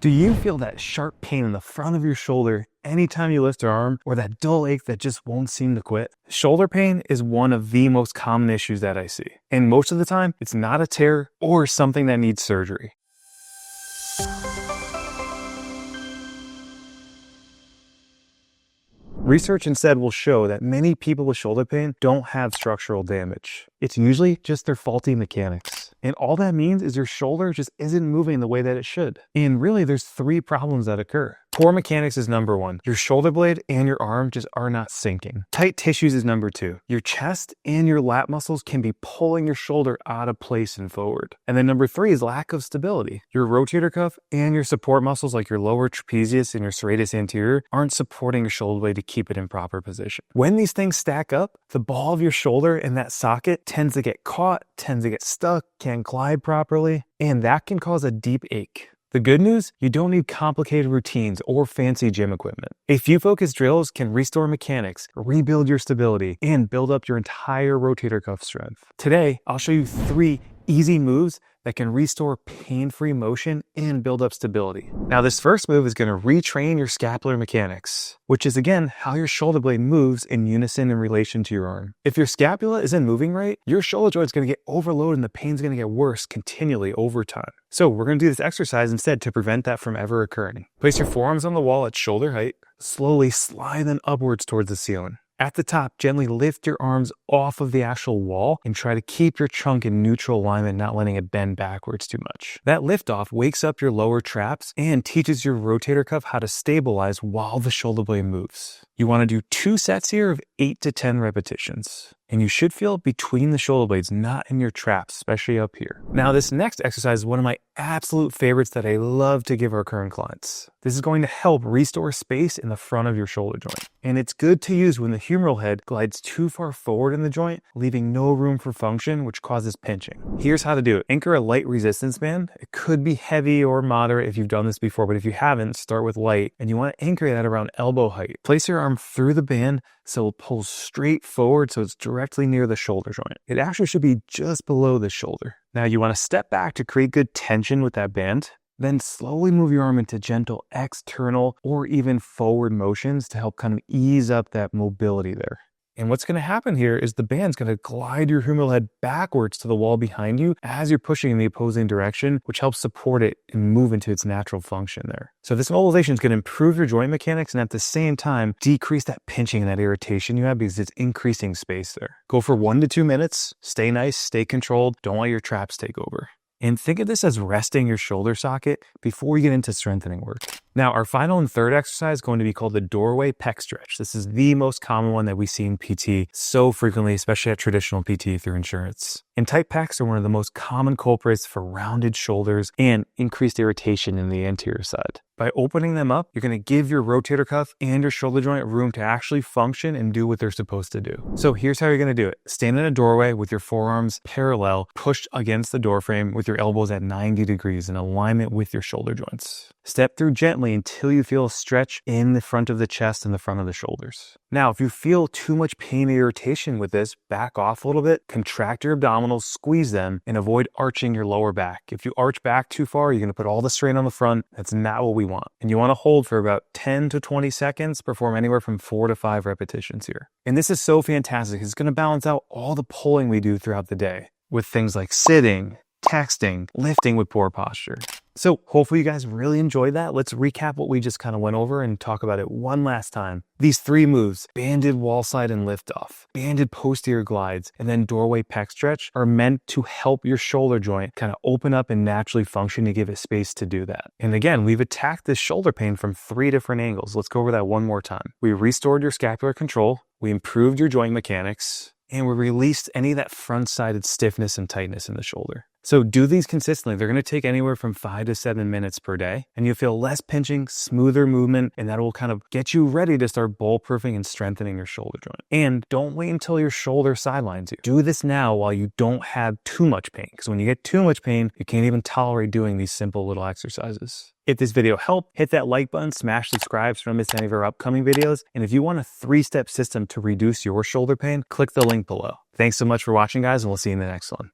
Do you feel that sharp pain in the front of your shoulder anytime you lift your arm, or that dull ache that just won't seem to quit? Shoulder pain is one of the most common issues that I see. And most of the time, it's not a tear or something that needs surgery. Research instead will show that many people with shoulder pain don't have structural damage. It's usually just their faulty mechanics. And all that means is your shoulder just isn't moving the way that it should. And really, there's three problems that occur. Poor mechanics is number one. Your shoulder blade and your arm just are not syncing. Tight tissues is number two. Your chest and your lat muscles can be pulling your shoulder out of place and forward. And then number three is lack of stability. Your rotator cuff and your support muscles like your lower trapezius and your serratus anterior aren't supporting your shoulder blade to keep it in proper position. When these things stack up, the ball of your shoulder and that socket tends to get caught, tends to get stuck, can't glide properly, and that can cause a deep ache. The good news, you don't need complicated routines or fancy gym equipment. A few focused drills can restore mechanics, rebuild your stability, and build up your entire rotator cuff strength. Today, I'll show you 3 easy moves that can restore pain-free motion and build up stability. Now, this first move is going to retrain your scapular mechanics, which is again how your shoulder blade moves in unison in relation to your arm. If your scapula isn't moving right, your shoulder joint is going to get overloaded and the pain's going to get worse continually over time. So we're going to do this exercise instead to prevent that from ever occurring. Place your forearms on the wall at shoulder height. Slowly slide them upwards towards the ceiling. At the top, gently lift your arms off of the actual wall and try to keep your trunk in neutral alignment, not letting it bend backwards too much. That liftoff wakes up your lower traps and teaches your rotator cuff how to stabilize while the shoulder blade moves. You want to do 2 sets here of 8 to 10 repetitions. And you should feel between the shoulder blades, not in your traps, especially up here. Now, this next exercise is one of my absolute favorites that I love to give our current clients. This is going to help restore space in the front of your shoulder joint. And it's good to use when the humeral head glides too far forward in the joint, leaving no room for function, which causes pinching. Here's how to do it. Anchor a light resistance band. It could be heavy or moderate if you've done this before, but if you haven't, start with light. And you want to anchor it at around elbow height. Place your arm through the band so it pulls straight forward so it's directly near the shoulder joint. It actually should be just below the shoulder. Now you want to step back to create good tension with that band. Then slowly move your arm into gentle external or even forward motions to help kind of ease up that mobility there. And what's going to happen here is the band's going to glide your humeral head backwards to the wall behind you as you're pushing in the opposing direction, which helps support it and move into its natural function there. So this mobilization is going to improve your joint mechanics and at the same time decrease that pinching and that irritation you have because it's increasing space there. Go for 1 to 2 minutes. Stay nice, stay controlled. Don't let your traps take over. And think of this as resting your shoulder socket before you get into strengthening work. Now, our final and third exercise is going to be called the Doorway Pec Stretch. This is the most common one that we see in PT so frequently, especially at traditional PT through insurance. And tight pecs are one of the most common culprits for rounded shoulders and increased irritation in the anterior side. By opening them up, you're going to give your rotator cuff and your shoulder joint room to actually function and do what they're supposed to do. So here's how you're going to do it. Stand in a doorway with your forearms parallel, pushed against the door frame with your elbows at 90 degrees in alignment with your shoulder joints. Step through gently until you feel a stretch in the front of the chest and the front of the shoulders. Now, if you feel too much pain or irritation with this, back off a little bit, contract your abdominals, squeeze them, and avoid arching your lower back. If you arch back too far, you're going to put all the strain on the front. That's not what we want. And you want to hold for about 10 to 20 seconds, perform anywhere from 4 to 5 repetitions here. And this is so fantastic. It's going to balance out all the pulling we do throughout the day with things like sitting, texting, lifting with poor posture. So hopefully you guys really enjoyed that. Let's recap what we just kind of went over and talk about it one last time. These 3 moves, banded wall slide and lift off, banded posterior glides, and then doorway pec stretch are meant to help your shoulder joint kind of open up and naturally function to give it space to do that. And again, we've attacked this shoulder pain from 3 different angles. Let's go over that one more time. We restored your scapular control, we improved your joint mechanics, and we released any of that front-sided stiffness and tightness in the shoulder. So do these consistently. They're going to take anywhere from 5 to 7 minutes per day, and you'll feel less pinching, smoother movement, and that will kind of get you ready to start bulletproofing and strengthening your shoulder joint. And don't wait until your shoulder sidelines you. Do this now while you don't have too much pain, because when you get too much pain, you can't even tolerate doing these simple little exercises. If this video helped, hit that like button, smash subscribe so you don't miss any of our upcoming videos. And if you want a 3-step system to reduce your shoulder pain, click the link below. Thanks so much for watching, guys, and we'll see you in the next one.